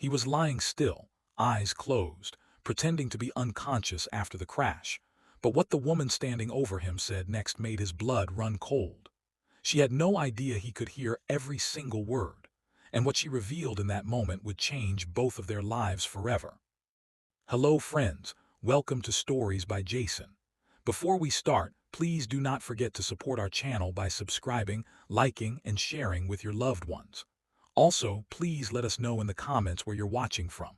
He was lying still, eyes closed, pretending to be unconscious after the crash. But what the woman standing over him said next made his blood run cold. She had no idea he could hear every single word, and what she revealed in that moment would change both of their lives forever. Hello friends, welcome to Stories by Jason. Before we start, please do not forget to support our channel by subscribing, liking, and sharing with your loved ones. Also, please let us know in the comments where you're watching from.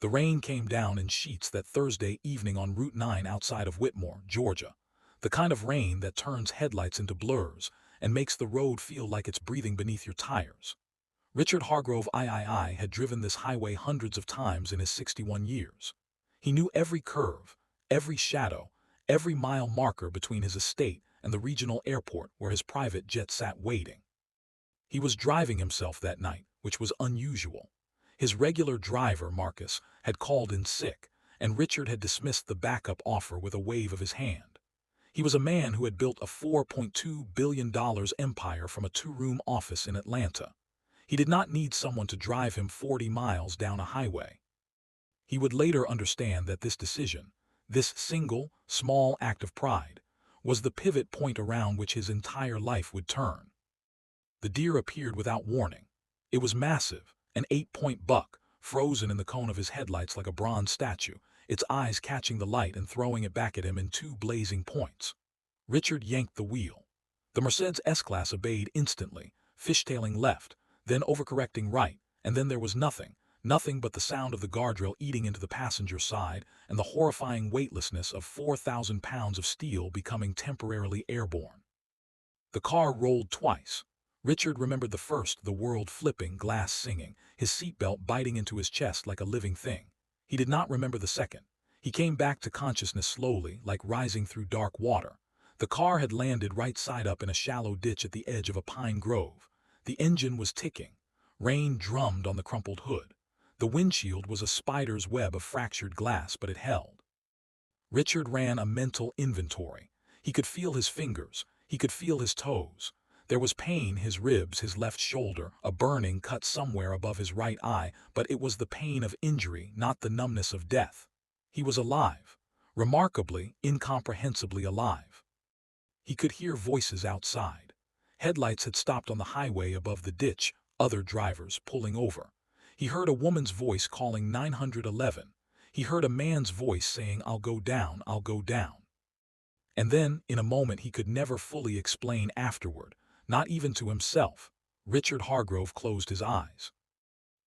The rain came down in sheets that Thursday evening on Route 9 outside of Whitmore, Georgia. The kind of rain that turns headlights into blurs and makes the road feel like it's breathing beneath your tires. Richard Hargrove III had driven this highway hundreds of times in his 61 years. He knew every curve, every shadow, every mile marker between his estate and the regional airport where his private jet sat waiting. He was driving himself that night, which was unusual. His regular driver, Marcus, had called in sick, and Richard had dismissed the backup offer with a wave of his hand. He was a man who had built a $4.2 billion empire from a two-room office in Atlanta. He did not need someone to drive him 40 miles down a highway. He would later understand that this decision, this single, small act of pride, was the pivot point around which his entire life would turn. The deer appeared without warning. It was massive, an 8-point buck, frozen in the cone of his headlights like a bronze statue, its eyes catching the light and throwing it back at him in two blazing points. Richard yanked the wheel. The Mercedes S-Class obeyed instantly, fishtailing left, then overcorrecting right, and then there was nothing but the sound of the guardrail eating into the passenger side and the horrifying weightlessness of 4,000 pounds of steel becoming temporarily airborne. The car rolled twice. Richard remembered the first, the world flipping, glass singing, his seatbelt biting into his chest like a living thing. He did not remember the second. He came back to consciousness slowly, like rising through dark water. The car had landed right side up in a shallow ditch at the edge of a pine grove. The engine was ticking. Rain drummed on the crumpled hood. The windshield was a spider's web of fractured glass, but it held. Richard ran a mental inventory. He could feel his fingers. He could feel his toes. There was pain, his ribs, his left shoulder, a burning cut somewhere above his right eye, but it was the pain of injury, not the numbness of death. He was alive. Remarkably, incomprehensibly alive. He could hear voices outside. Headlights had stopped on the highway above the ditch, other drivers pulling over. He heard a woman's voice calling 911. He heard a man's voice saying, "I'll go down, I'll go down." And then, in a moment he could never fully explain afterward, not even to himself, Richard Hargrove closed his eyes.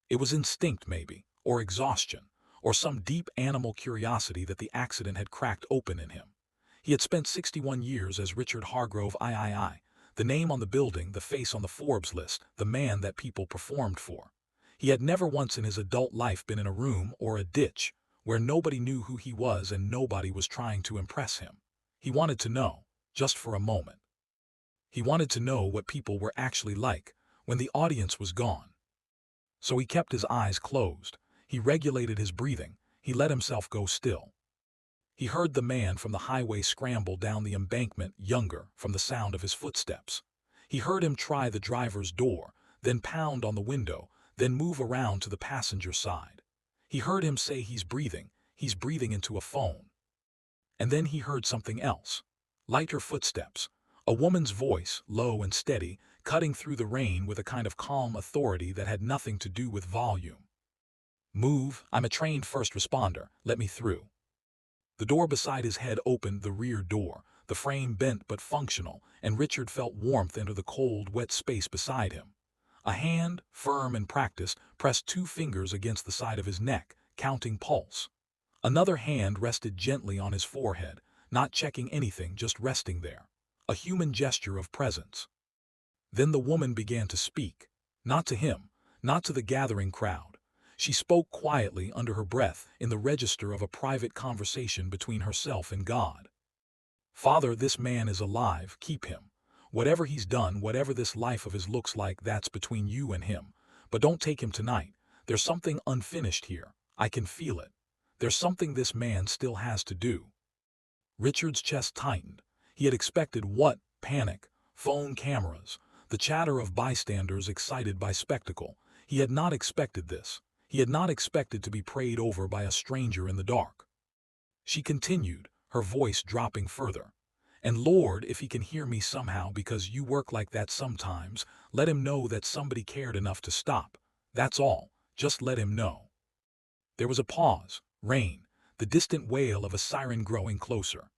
It was instinct maybe, or exhaustion, or some deep animal curiosity that the accident had cracked open in him. He had spent 61 years as Richard Hargrove III, the name on the building, the face on the Forbes list, the man that people performed for. He had never once in his adult life been in a room or a ditch where nobody knew who he was and nobody was trying to impress him. He wanted to know, just for a moment. He wanted to know what people were actually like when the audience was gone. So he kept his eyes closed. He regulated his breathing. He let himself go still. He heard the man from the highway scramble down the embankment, younger, from the sound of his footsteps. He heard him try the driver's door, then pound on the window, then move around to the passenger side. He heard him say he's breathing into a phone. And then he heard something else. Lighter footsteps. A woman's voice, low and steady, cutting through the rain with a kind of calm authority that had nothing to do with volume. "Move, I'm a trained first responder, let me through." The door beside his head opened, the rear door, the frame bent but functional, and Richard felt warmth enter the cold, wet space beside him. A hand, firm and practiced, pressed 2 fingers against the side of his neck, counting pulse. Another hand rested gently on his forehead, not checking anything, just resting there. A human gesture of presence. Then the woman began to speak. Not to him, not to the gathering crowd. She spoke quietly under her breath in the register of a private conversation between herself and God. "Father, this man is alive, keep him. Whatever he's done, whatever this life of his looks like, that's between you and him. But don't take him tonight. There's something unfinished here. I can feel it. There's something this man still has to do." Richard's chest tightened. He had expected what? Panic, phone cameras, the chatter of bystanders excited by spectacle. He had not expected this. He had not expected to be prayed over by a stranger in the dark. She continued, her voice dropping further. "And Lord, if he can hear me somehow because you work like that sometimes, let him know that somebody cared enough to stop. That's all. Just let him know." There was a pause, rain, the distant wail of a siren growing closer.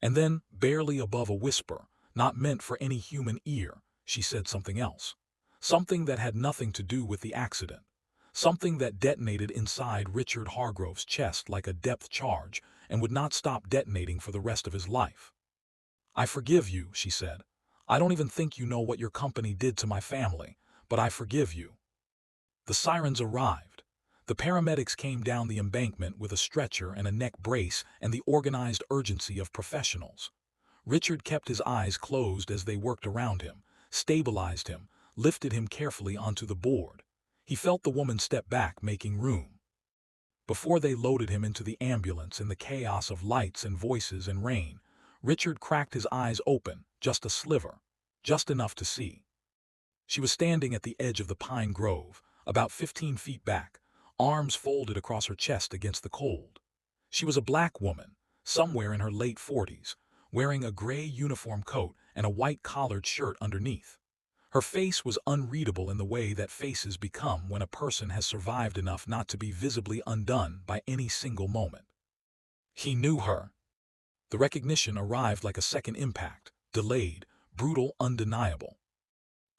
And then, barely above a whisper, not meant for any human ear, she said something else. Something that had nothing to do with the accident. Something that detonated inside Richard Hargrove's chest like a depth charge and would not stop detonating for the rest of his life. "I forgive you," she said. "I don't even think you know what your company did to my family, but I forgive you." The sirens arrived. The paramedics came down the embankment with a stretcher and a neck brace and the organized urgency of professionals. Richard kept his eyes closed as they worked around him, stabilized him, lifted him carefully onto the board. He felt the woman step back, making room. Before they loaded him into the ambulance in the chaos of lights and voices and rain, Richard cracked his eyes open, just a sliver, just enough to see. She was standing at the edge of the pine grove, about 15 feet back, arms folded across her chest against the cold. She was a black woman, somewhere in her late 40s, wearing a gray uniform coat and a white collared shirt underneath. Her face was unreadable in the way that faces become when a person has survived enough not to be visibly undone by any single moment. He knew her. The recognition arrived like a second impact, delayed, brutal, undeniable.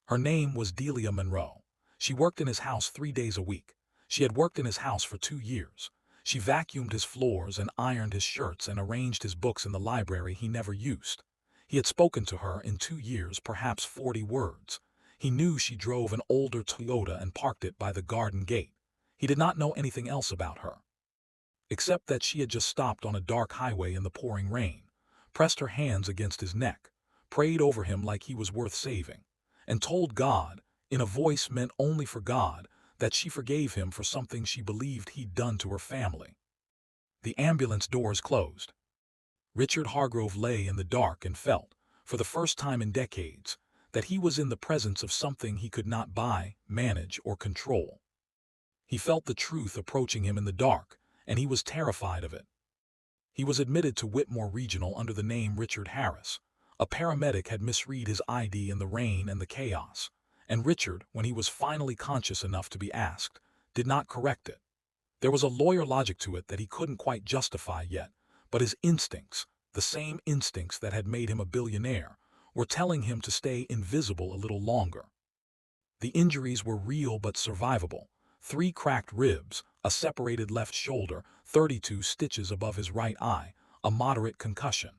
Her name was Delia Monroe. She worked in his house 3 days a week. She had worked in his house for 2 years. She vacuumed his floors and ironed his shirts and arranged his books in the library he never used. He had spoken to her in 2 years, perhaps 40 words. He knew she drove an older Toyota and parked it by the garden gate. He did not know anything else about her, except that she had just stopped on a dark highway in the pouring rain, pressed her hands against his neck, prayed over him like he was worth saving, and told God, in a voice meant only for God, that she forgave him for something she believed he'd done to her family. The ambulance doors closed. Richard Hargrove lay in the dark and felt, for the first time in decades, that he was in the presence of something he could not buy, manage, or control. He felt the truth approaching him in the dark, and he was terrified of it. He was admitted to Whitmore Regional under the name Richard Harris. A paramedic had misread his ID in the rain and the chaos, and Richard, when he was finally conscious enough to be asked, did not correct it. There was a lawyer logic to it that he couldn't quite justify yet, but his instincts, the same instincts that had made him a billionaire, were telling him to stay invisible a little longer. The injuries were real but survivable. 3 cracked ribs, a separated left shoulder, 32 stitches above his right eye, a moderate concussion.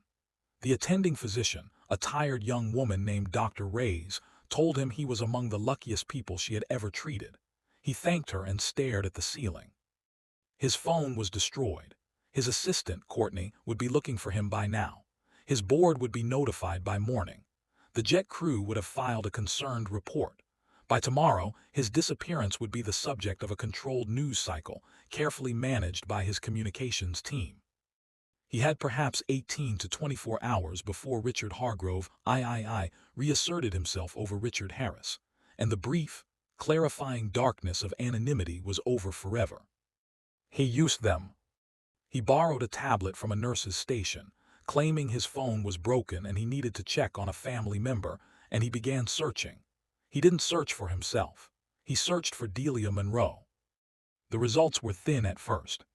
The attending physician, a tired young woman named Dr. Reyes, told him he was among the luckiest people she had ever treated. He thanked her and stared at the ceiling. His phone was destroyed. His assistant, Courtney, would be looking for him by now. His board would be notified by morning. The jet crew would have filed a concerned report. By tomorrow, his disappearance would be the subject of a controlled news cycle, carefully managed by his communications team. He had perhaps 18 to 24 hours before Richard Hargrove reasserted himself over Richard Harris, and the brief, clarifying darkness of anonymity was over forever. He used them. He borrowed a tablet from a nurse's station, claiming his phone was broken and he needed to check on a family member, and he began searching. He didn't search for himself. He searched for Delia Monroe. The results were thin at first.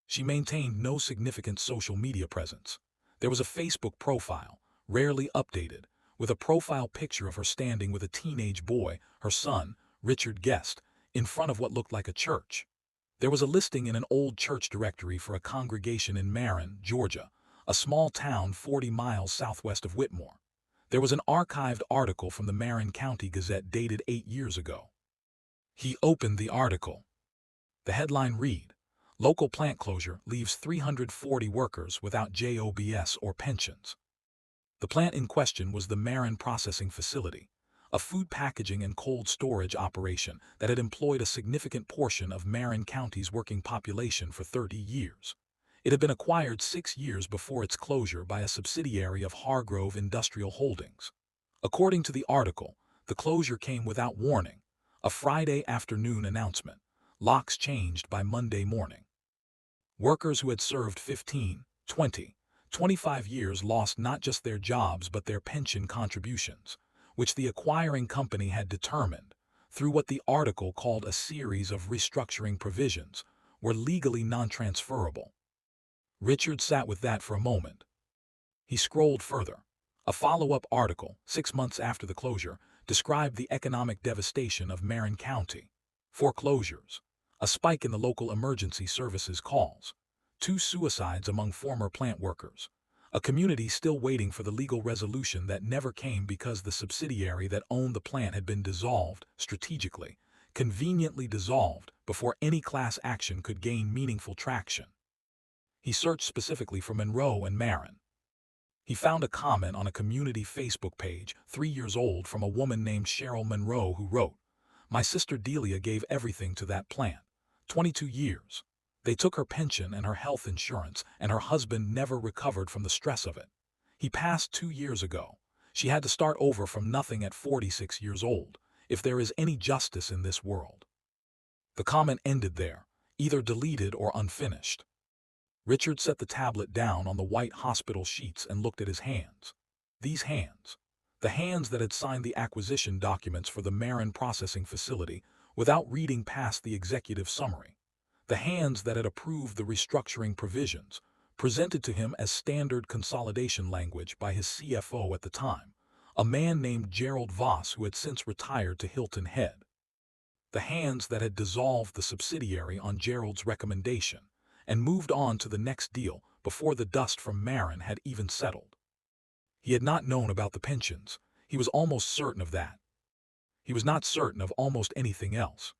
She maintained no significant social media presence. There was a Facebook profile, rarely updated, with a profile picture of her standing with a teenage boy, her son, Richard Guest, in front of what looked like a church. There was a listing in an old church directory for a congregation in Marin, Georgia, a small town 40 miles southwest of Whitmore. There was an archived article from the Marin County Gazette dated 8 years ago. He opened the article. The headline read, "Local plant closure leaves 340 workers without jobs or pensions." The plant in question was the Marin Processing Facility, a food packaging and cold storage operation that had employed a significant portion of Marin County's working population for 30 years. It had been acquired 6 years before its closure by a subsidiary of Hargrove Industrial Holdings. According to the article, the closure came without warning, a Friday afternoon announcement, locks changed by Monday morning. Workers who had served 15, 20, 25 years lost not just their jobs but their pension contributions, which the acquiring company had determined, through what the article called a series of restructuring provisions, were legally non-transferable. Richard sat with that for a moment. He scrolled further. A follow-up article, 6 months after the closure, described the economic devastation of Marin County. Foreclosures, a spike in the local emergency services calls, 2 suicides among former plant workers, a community still waiting for the legal resolution that never came because the subsidiary that owned the plant had been dissolved, strategically, conveniently dissolved before any class action could gain meaningful traction. He searched specifically for Monroe and Marin. He found a comment on a community Facebook page, 3 years old, from a woman named Cheryl Monroe who wrote, "My sister Delia gave everything to that plant. 22 years. They took her pension and her health insurance, and her husband never recovered from the stress of it. He passed 2 years ago. She had to start over from nothing at 46 years old, if there is any justice in this world." The comment ended there, either deleted or unfinished. Richard set the tablet down on the white hospital sheets and looked at his hands. These hands, the hands that had signed the acquisition documents for the Marin processing facility without reading past the executive summary, the hands that had approved the restructuring provisions, presented to him as standard consolidation language by his CFO at the time, a man named Gerald Voss who had since retired to Hilton Head. The hands that had dissolved the subsidiary on Gerald's recommendation and moved on to the next deal before the dust from Marin had even settled. He had not known about the pensions. He was almost certain of that. He was not certain of almost anything else.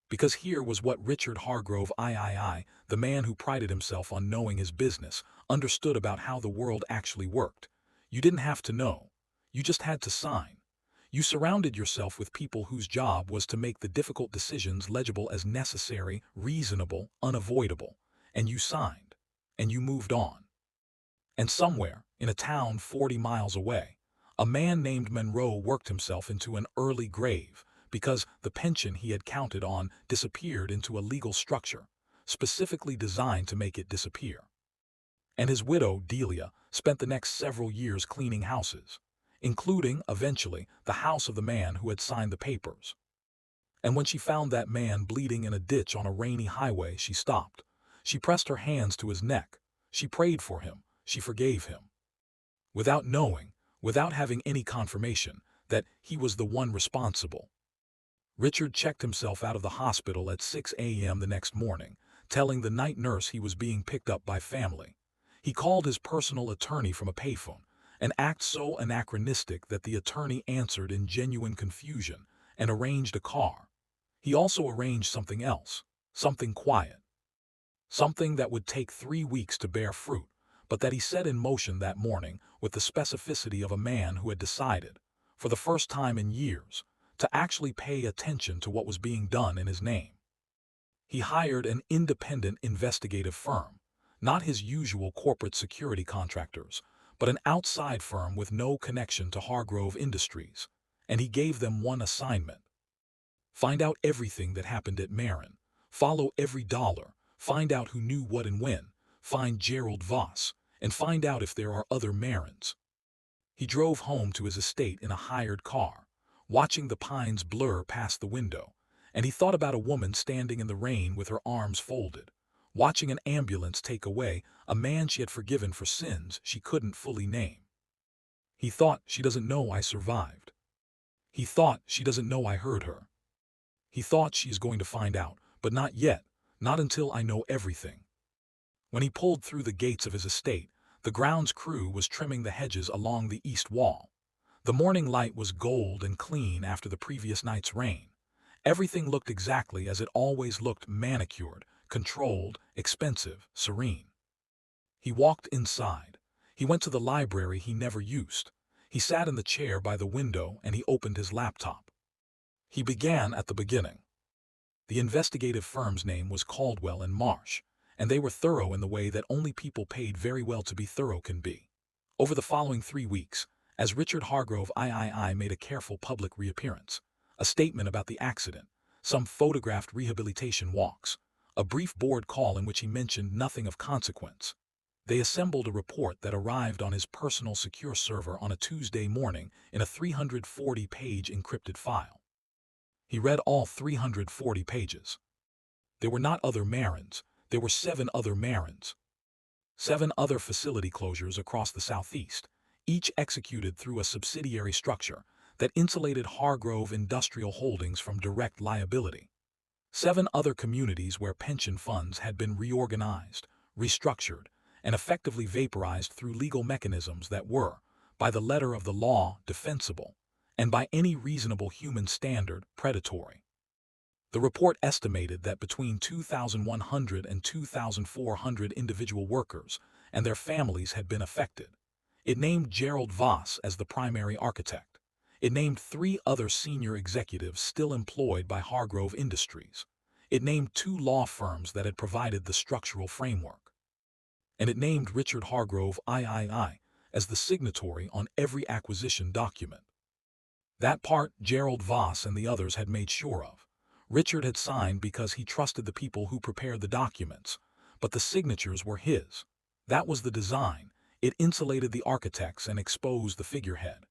Because here was what Richard Hargrove III, the man who prided himself on knowing his business, understood about how the world actually worked. You didn't have to know. You just had to sign. You surrounded yourself with people whose job was to make the difficult decisions legible as necessary, reasonable, unavoidable. And you signed. And you moved on. And somewhere, in a town 40 miles away, a man named Monroe worked himself into an early grave because the pension he had counted on disappeared into a legal structure, specifically designed to make it disappear. And his widow, Delia, spent the next several years cleaning houses, including, eventually, the house of the man who had signed the papers. And when she found that man bleeding in a ditch on a rainy highway, she stopped. She pressed her hands to his neck. She prayed for him. She forgave him. Without knowing, without having any confirmation, that he was the one responsible. Richard checked himself out of the hospital at 6 a.m. the next morning, telling the night nurse he was being picked up by family. He called his personal attorney from a payphone, an act so anachronistic that the attorney answered in genuine confusion, and arranged a car. He also arranged something else, something quiet. Something that would take 3 weeks to bear fruit, but that he set in motion that morning with the specificity of a man who had decided, for the first time in years, to actually pay attention to what was being done in his name. He hired an independent investigative firm, not his usual corporate security contractors, but an outside firm with no connection to Hargrove Industries, and he gave them one assignment. Find out everything that happened at Marin, follow every dollar, find out who knew what and when, find Gerald Voss, and find out if there are other Marins. He drove home to his estate in a hired car, watching the pines blur past the window, and he thought about a woman standing in the rain with her arms folded, watching an ambulance take away a man she had forgiven for sins she couldn't fully name. He thought, she doesn't know I survived. He thought, she doesn't know I heard her. He thought, she is going to find out, but not yet, not until I know everything. When he pulled through the gates of his estate, the grounds crew was trimming the hedges along the east wall. The morning light was gold and clean after the previous night's rain. Everything looked exactly as it always looked: manicured, controlled, expensive, serene. He walked inside. He went to the library he never used. He sat in the chair by the window and he opened his laptop. He began at the beginning. The investigative firm's name was Caldwell and Marsh, and they were thorough in the way that only people paid very well to be thorough can be. Over the following 3 weeks, as Richard Hargrove III made a careful public reappearance, a statement about the accident, some photographed rehabilitation walks, a brief board call in which he mentioned nothing of consequence. They assembled a report that arrived on his personal secure server on a Tuesday morning in a 340-page encrypted file. He read all 340 pages. There were not other Marins, there were 7 other Marins. 7 other facility closures across the Southeast, each executed through a subsidiary structure that insulated Hargrove Industrial Holdings from direct liability. 7 other communities where pension funds had been reorganized, restructured, and effectively vaporized through legal mechanisms that were, by the letter of the law, defensible, and by any reasonable human standard, predatory. The report estimated that between 2,100 and 2,400 individual workers and their families had been affected. It named Gerald Voss as the primary architect. It named 3 other senior executives still employed by Hargrove Industries. It named 2 law firms that had provided the structural framework. And it named Richard Hargrove III as the signatory on every acquisition document. That part Gerald Voss and the others had made sure of. Richard had signed because he trusted the people who prepared the documents, but the signatures were his. That was the design. It insulated the architects and exposed the figurehead.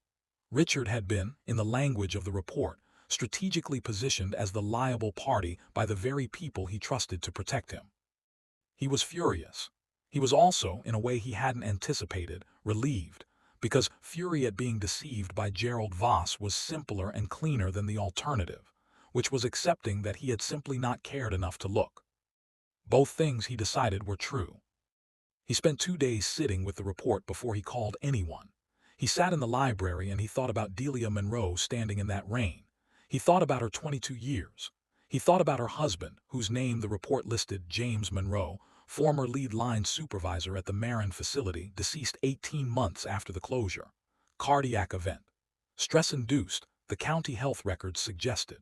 Richard had been, in the language of the report, strategically positioned as the liable party by the very people he trusted to protect him. He was furious. He was also, in a way he hadn't anticipated, relieved, because fury at being deceived by Gerald Voss was simpler and cleaner than the alternative, which was accepting that he had simply not cared enough to look. Both things, he decided, were true. He spent 2 days sitting with the report before he called anyone. He sat in the library and he thought about Delia Monroe standing in that rain. He thought about her 22 years. He thought about her husband, whose name the report listed, James Monroe, former lead line supervisor at the Marin facility, deceased 18 months after the closure. Cardiac event. Stress-induced, the county health records suggested.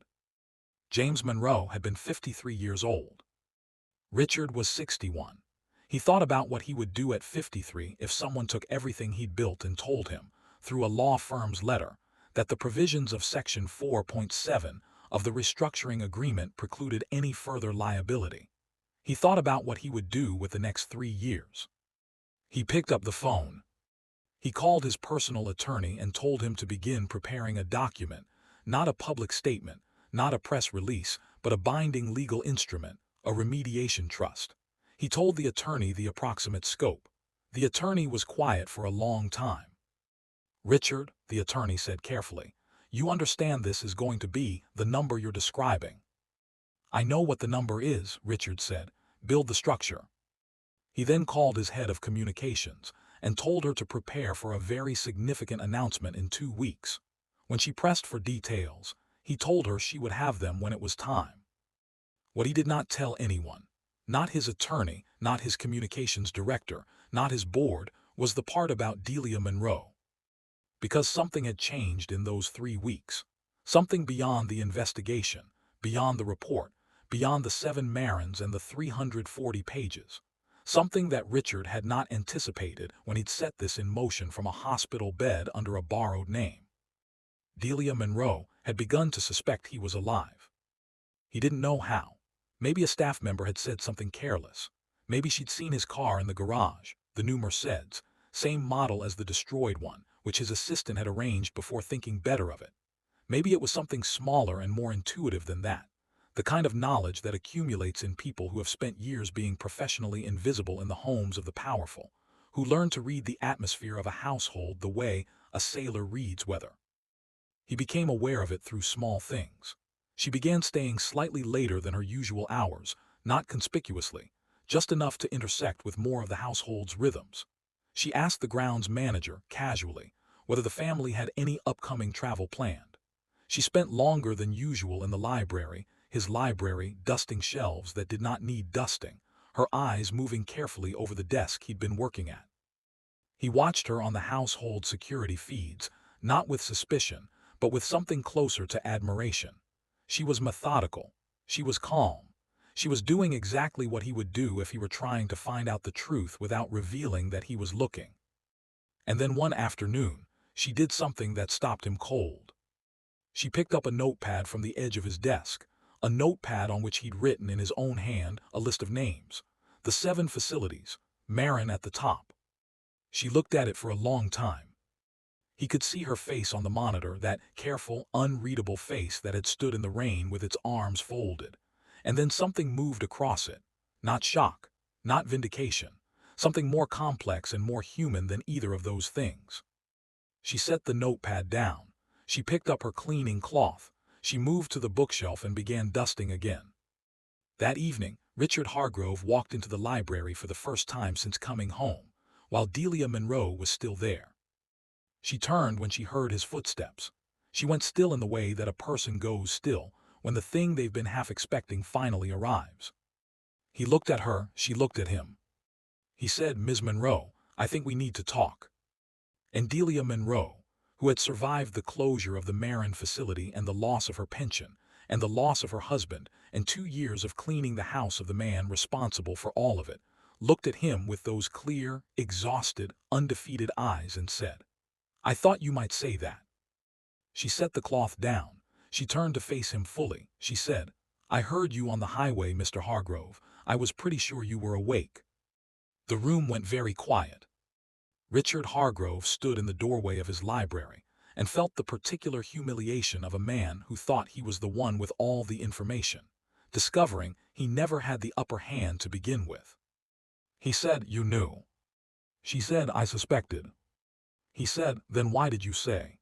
James Monroe had been 53 years old. Richard was 61. He thought about what he would do at 53 if someone took everything he'd built and told him, through a law firm's letter, that the provisions of Section 4.7 of the restructuring agreement precluded any further liability. He thought about what he would do with the next 3 years. He picked up the phone. He called his personal attorney and told him to begin preparing a document, not a public statement, not a press release, but a binding legal instrument, a remediation trust. He told the attorney the approximate scope. The attorney was quiet for a long time. "Richard," the attorney said carefully, "you understand this is going to be the number you're describing." "I know what the number is," Richard said. "Build the structure." He then called his head of communications and told her to prepare for a very significant announcement in 2 weeks. When she pressed for details, he told her she would have them when it was time. What he did not tell anyone, not his attorney, not his communications director, not his board, was the part about Delia Monroe. Because something had changed in those 3 weeks. Something beyond the investigation, beyond the report, beyond the 7 Marins and the 340 pages. Something that Richard had not anticipated when he'd set this in motion from a hospital bed under a borrowed name. Delia Monroe had begun to suspect he was alive. He didn't know how. Maybe a staff member had said something careless. Maybe she'd seen his car in the garage, the new Mercedes, same model as the destroyed one, which his assistant had arranged before thinking better of it. Maybe it was something smaller and more intuitive than that, the kind of knowledge that accumulates in people who have spent years being professionally invisible in the homes of the powerful, who learn to read the atmosphere of a household the way a sailor reads weather. He became aware of it through small things. She began staying slightly later than her usual hours, not conspicuously, just enough to intersect with more of the household's rhythms. She asked the grounds manager, casually, whether the family had any upcoming travel planned. She spent longer than usual in the library, his library, dusting shelves that did not need dusting, her eyes moving carefully over the desk he'd been working at. He watched her on the household security feeds, not with suspicion, but with something closer to admiration. She was methodical. She was calm. She was doing exactly what he would do if he were trying to find out the truth without revealing that he was looking. And then one afternoon, she did something that stopped him cold. She picked up a notepad from the edge of his desk, a notepad on which he'd written in his own hand a list of names. The 7 facilities, Marin at the top. She looked at it for a long time. He could see her face on the monitor, that careful, unreadable face that had stood in the rain with its arms folded. And then something moved across it. Not shock, not vindication. Something more complex and more human than either of those things. She set the notepad down. She picked up her cleaning cloth. She moved to the bookshelf and began dusting again. That evening, Richard Hargrove walked into the library for the first time since coming home, while Delia Monroe was still there. She turned when she heard his footsteps. She went still in the way that a person goes still when the thing they've been half expecting finally arrives. He looked at her, she looked at him. He said, "Ms. Monroe, I think we need to talk." And Delia Monroe, who had survived the closure of the Marin facility and the loss of her pension, and the loss of her husband, and 2 years of cleaning the house of the man responsible for all of it, looked at him with those clear, exhausted, undefeated eyes and said, "I thought you might say that." She set the cloth down. She turned to face him fully. She said, "I heard you on the highway, Mr. Hargrove. I was pretty sure you were awake." The room went very quiet. Richard Hargrove stood in the doorway of his library and felt the particular humiliation of a man who thought he was the one with all the information, discovering he never had the upper hand to begin with. He said, "You knew." She said, "I suspected." He said, "Then why did you say?"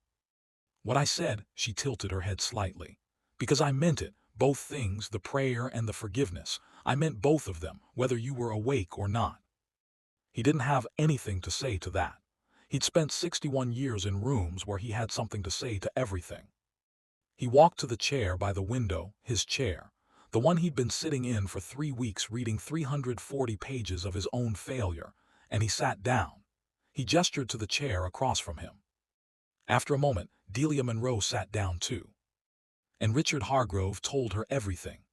"What I said," she tilted her head slightly. "Because I meant it, both things, the prayer and the forgiveness. I meant both of them, whether you were awake or not." He didn't have anything to say to that. He'd spent 61 years in rooms where he had something to say to everything. He walked to the chair by the window, his chair, the one he'd been sitting in for 3 weeks reading 340 pages of his own failure, and he sat down. He gestured to the chair across from him. After a moment, Delia Monroe sat down too. And Richard Hargrove told her everything.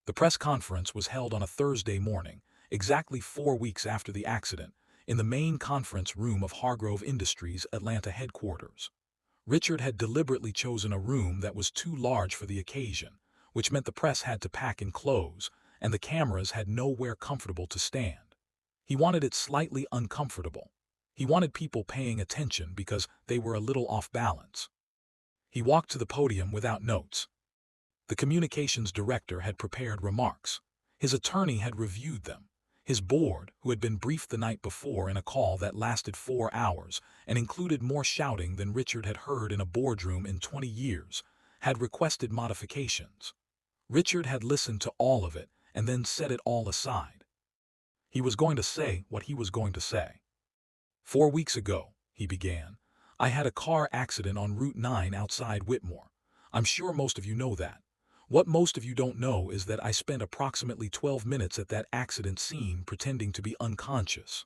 The press conference was held on a Thursday morning, exactly 4 weeks after the accident, in the main conference room of Hargrove Industries' Atlanta headquarters. Richard had deliberately chosen a room that was too large for the occasion, which meant the press had to pack in clothes, and the cameras had nowhere comfortable to stand. He wanted it slightly uncomfortable. He wanted people paying attention because they were a little off balance. He walked to the podium without notes. The communications director had prepared remarks. His attorney had reviewed them. His board, who had been briefed the night before in a call that lasted 4 hours and included more shouting than Richard had heard in a boardroom in 20 years, had requested modifications. Richard had listened to all of it and then set it all aside. He was going to say what he was going to say. "4 weeks ago," he began, "I had a car accident on Route 9 outside Whitmore. I'm sure most of you know that. What most of you don't know is that I spent approximately 12 minutes at that accident scene pretending to be unconscious."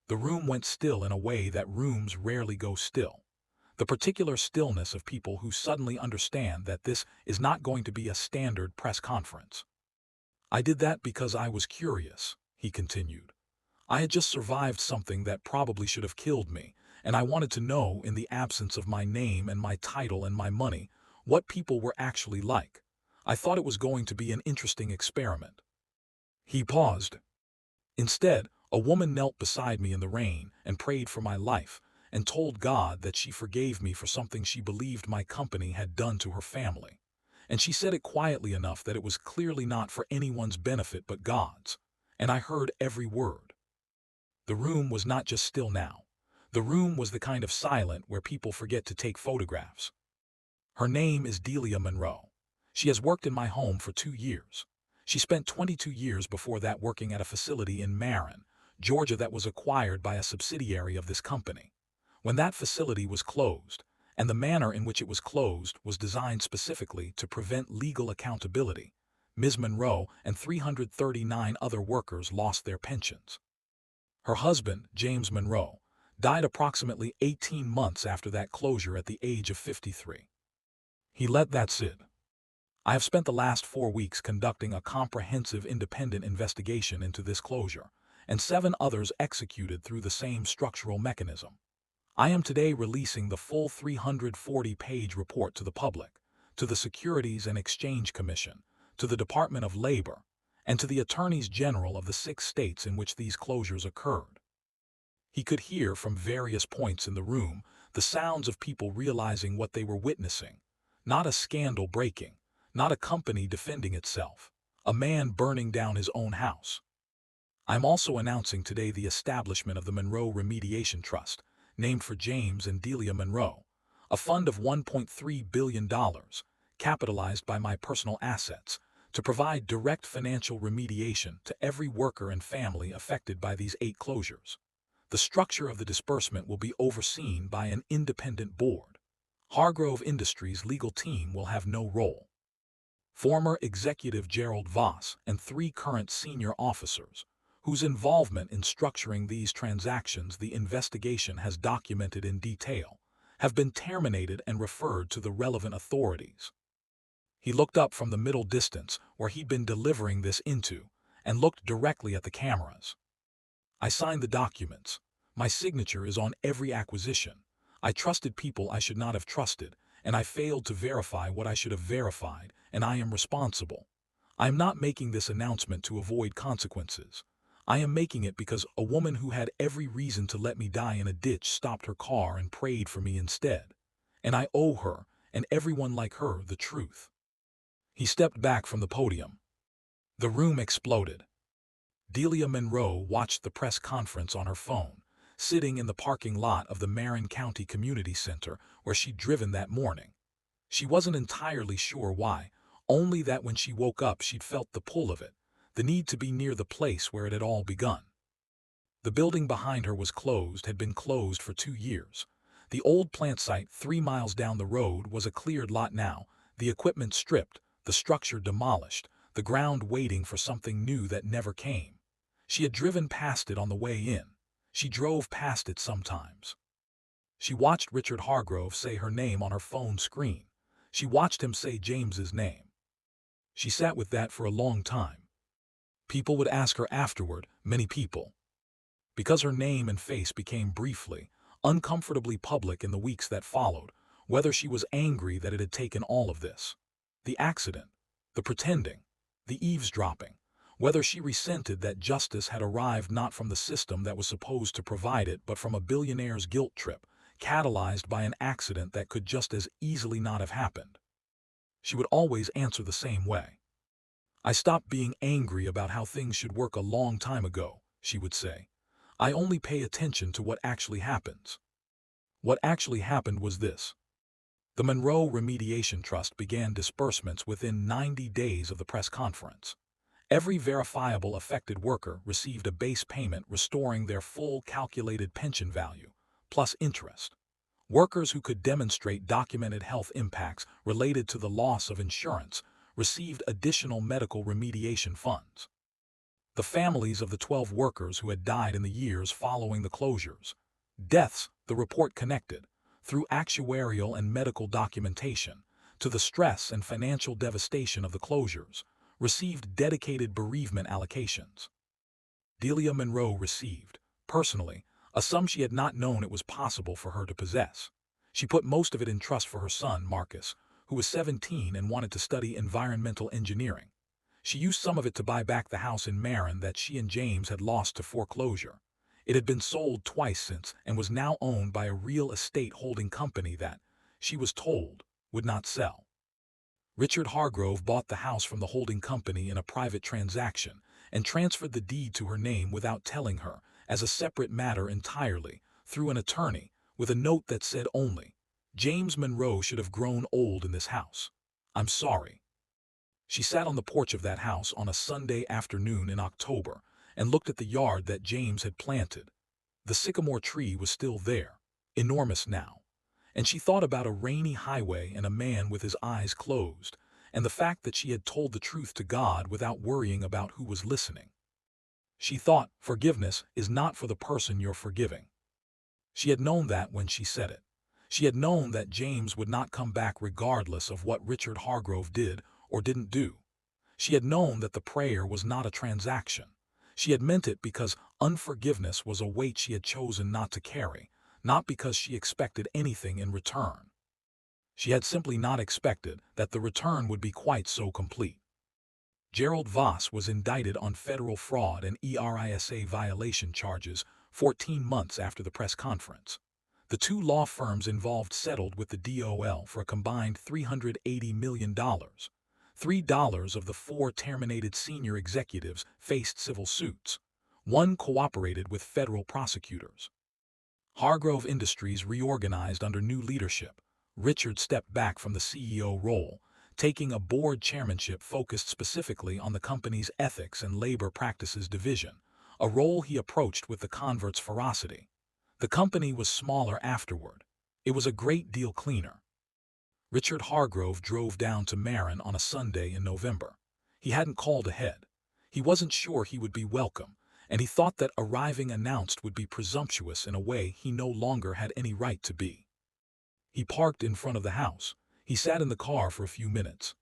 The room went still in a way that rooms rarely go still. The particular stillness of people who suddenly understand that this is not going to be a standard press conference. "I did that because I was curious," he continued. "I had just survived something that probably should have killed me, and I wanted to know, in the absence of my name and my title and my money, what people were actually like. I thought it was going to be an interesting experiment." He paused. "Instead, a woman knelt beside me in the rain and prayed for my life and told God that she forgave me for something she believed my company had done to her family. And she said it quietly enough that it was clearly not for anyone's benefit but God's. And I heard every word." The room was not just still now. The room was the kind of silent where people forget to take photographs. "Her name is Delia Monroe. She has worked in my home for 2 years. She spent 22 years before that working at a facility in Marin, Georgia that was acquired by a subsidiary of this company. When that facility was closed, and the manner in which it was closed was designed specifically to prevent legal accountability, Ms. Monroe and 339 other workers lost their pensions. Her husband, James Monroe, died approximately 18 months after that closure at the age of 53. He let that sit. I have spent the last 4 weeks conducting a comprehensive independent investigation into this closure, and 7 others executed through the same structural mechanism. I am today releasing the full 340-page report to the public, to the Securities and Exchange Commission, to the Department of Labor, and to the attorneys general of the 6 states in which these closures occurred. He could hear from various points in the room the sounds of people realizing what they were witnessing. Not a scandal breaking, not a company defending itself, a man burning down his own house. I'm also announcing today the establishment of the Monroe Remediation Trust, named for James and Delia Monroe, a fund of $1.3 billion, capitalized by my personal assets, to provide direct financial remediation to every worker and family affected by these 8 closures. The structure of the disbursement will be overseen by an independent board. Hargrove Industries' legal team will have no role. Former executive Gerald Voss and 3 current senior officers, whose involvement in structuring these transactions the investigation has documented in detail, have been terminated and referred to the relevant authorities. He looked up from the middle distance where he'd been delivering this into, and looked directly at the cameras. I signed the documents. My signature is on every acquisition. I trusted people I should not have trusted, and I failed to verify what I should have verified, and I am responsible. I am not making this announcement to avoid consequences. I am making it because a woman who had every reason to let me die in a ditch stopped her car and prayed for me instead. And I owe her, and everyone like her, the truth. He stepped back from the podium. The room exploded. Delia Monroe watched the press conference on her phone, sitting in the parking lot of the Marin County Community Center where she'd driven that morning. She wasn't entirely sure why, only that when she woke up she'd felt the pull of it, the need to be near the place where it had all begun. The building behind her was closed, had been closed for 2 years. The old plant site 3 miles down the road was a cleared lot now, the equipment stripped, the structure demolished, the ground waiting for something new that never came. She had driven past it on the way in. She drove past it sometimes. She watched Richard Hargrove say her name on her phone screen. She watched him say James's name. She sat with that for a long time. People would ask her afterward, many people. Because her name and face became briefly, uncomfortably public in the weeks that followed, whether she was angry that it had taken all of this. The accident, the pretending, the eavesdropping, whether she resented that justice had arrived not from the system that was supposed to provide it but from a billionaire's guilt trip, catalyzed by an accident that could just as easily not have happened. She would always answer the same way. I stopped being angry about how things should work a long time ago, she would say. I only pay attention to what actually happens. What actually happened was this. The Monroe Remediation Trust began disbursements within 90 days of the press conference. Every verifiable affected worker received a base payment restoring their full calculated pension value, plus interest. Workers who could demonstrate documented health impacts related to the loss of insurance received additional medical remediation funds. The families of the 12 workers who had died in the years following the closures, deaths the report connected, through actuarial and medical documentation, to the stress and financial devastation of the closures, received dedicated bereavement allocations. Delia Monroe received, personally, a sum she had not known it was possible for her to possess. She put most of it in trust for her son, Marcus, who was 17 and wanted to study environmental engineering. She used some of it to buy back the house in Marin that she and James had lost to foreclosure. It had been sold twice since and was now owned by a real estate holding company that, she was told, would not sell. Richard Hargrove bought the house from the holding company in a private transaction and transferred the deed to her name without telling her, as a separate matter entirely, through an attorney, with a note that said only, James Monroe should have grown old in this house. I'm sorry. She sat on the porch of that house on a Sunday afternoon in October and looked at the yard that James had planted. The sycamore tree was still there, enormous now. And she thought about a rainy highway and a man with his eyes closed, and the fact that she had told the truth to God without worrying about who was listening. She thought, forgiveness is not for the person you're forgiving. She had known that when she said it. She had known that James would not come back regardless of what Richard Hargrove did or didn't do. She had known that the prayer was not a transaction. She had meant it because unforgiveness was a weight she had chosen not to carry, not because she expected anything in return. She had simply not expected that the return would be quite so complete. Gerald Voss was indicted on federal fraud and ERISA violation charges 14 months after the press conference. The two law firms involved settled with the DOL for a combined $380 million. $3 of the four terminated senior executives faced civil suits. One cooperated with federal prosecutors. Hargrove Industries reorganized under new leadership. Richard stepped back from the CEO role, taking a board chairmanship focused specifically on the company's ethics and labor practices division, a role he approached with the convert's ferocity. The company was smaller afterward. It was a great deal cleaner. Richard Hargrove drove down to Marin on a Sunday in November. He hadn't called ahead. He wasn't sure he would be welcome, and he thought that arriving announced would be presumptuous in a way he no longer had any right to be. He parked in front of the house. He sat in the car for a few minutes.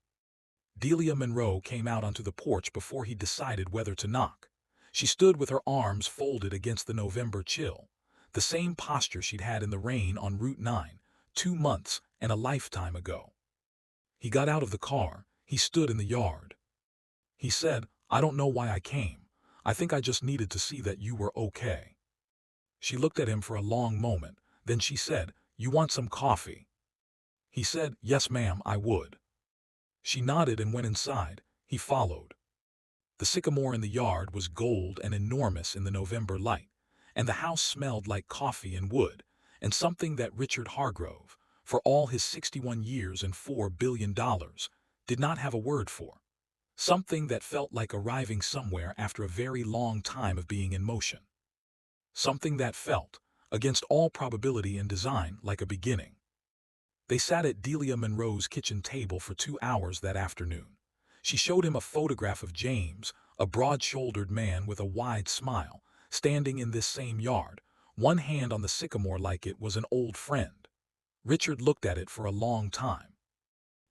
Delia Monroe came out onto the porch before he decided whether to knock. She stood with her arms folded against the November chill, the same posture she'd had in the rain on Route 9, 2 months and a lifetime ago. He got out of the car. He stood in the yard. He said, "I don't know why I came. I think I just needed to see that you were okay." She looked at him for a long moment. Then she said, "You want some coffee?" He said, "Yes, ma'am, I would." She nodded and went inside. He followed. The sycamore in the yard was gold and enormous in the November light, and the house smelled like coffee and wood, and something that Richard Hargrove, for all his 61 years and $4 billion, did not have a word for. Something that felt like arriving somewhere after a very long time of being in motion. Something that felt, against all probability and design, like a beginning. They sat at Delia Monroe's kitchen table for 2 hours that afternoon. She showed him a photograph of James, a broad-shouldered man with a wide smile, standing in this same yard, one hand on the sycamore like it was an old friend. Richard looked at it for a long time.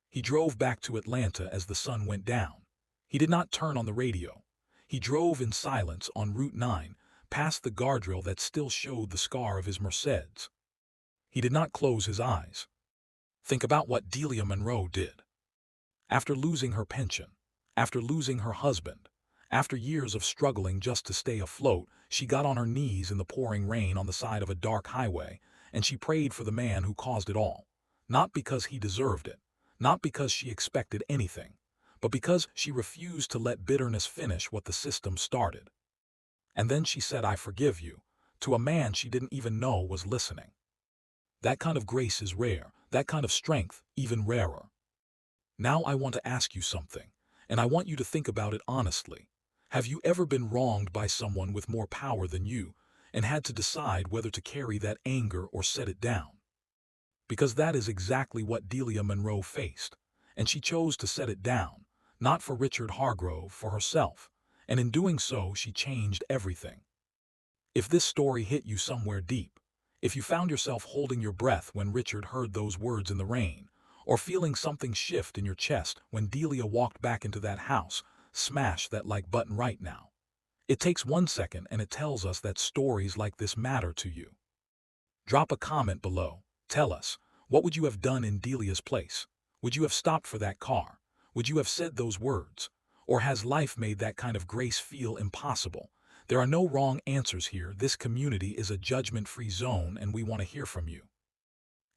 He drove back to Atlanta as the sun went down. He did not turn on the radio. He drove in silence on Route 9, past the guardrail that still showed the scar of his Mercedes. He did not close his eyes. Think about what Delia Monroe did. After losing her pension, after losing her husband, after years of struggling just to stay afloat, she got on her knees in the pouring rain on the side of a dark highway, and she prayed for the man who caused it all. Not because he deserved it, not because she expected anything, but because she refused to let bitterness finish what the system started. And then she said, "I forgive you," to a man she didn't even know was listening. That kind of grace is rare, that kind of strength even rarer. Now I want to ask you something, and I want you to think about it honestly. Have you ever been wronged by someone with more power than you, and had to decide whether to carry that anger or set it down? Because that is exactly what Delia Monroe faced, and she chose to set it down, not for Richard Hargrove, for herself, and in doing so she changed everything. If this story hit you somewhere deep, if you found yourself holding your breath when Richard heard those words in the rain, or feeling something shift in your chest when Delia walked back into that house, smash that like button right now. It takes 1 second and it tells us that stories like this matter to you. Drop a comment below. Tell us, what would you have done in Delia's place? Would you have stopped for that car? Would you have said those words? Or has life made that kind of grace feel impossible? There are no wrong answers here. This community is a judgment-free zone, and we want to hear from you.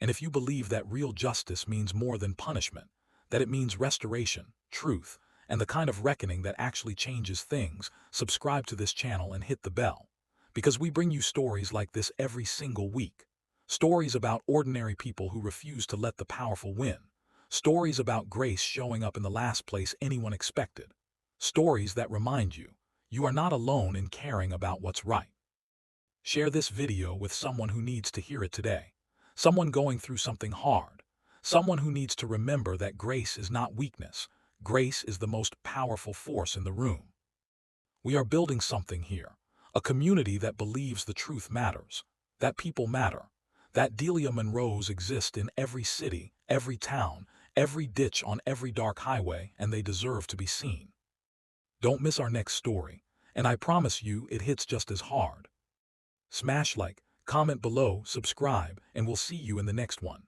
And if you believe that real justice means more than punishment, that it means restoration, truth, and the kind of reckoning that actually changes things, subscribe to this channel and hit the bell. Because we bring you stories like this every single week. Stories about ordinary people who refuse to let the powerful win. Stories about grace showing up in the last place anyone expected. Stories that remind you, you are not alone in caring about what's right. Share this video with someone who needs to hear it today. Someone going through something hard. Someone who needs to remember that grace is not weakness. Grace is the most powerful force in the room. We are building something here. A community that believes the truth matters. That people matter. That Delia Monroes exist in every city, every town, every ditch on every dark highway, and they deserve to be seen. Don't miss our next story, and I promise you it hits just as hard. Smash like, comment below, subscribe, and we'll see you in the next one.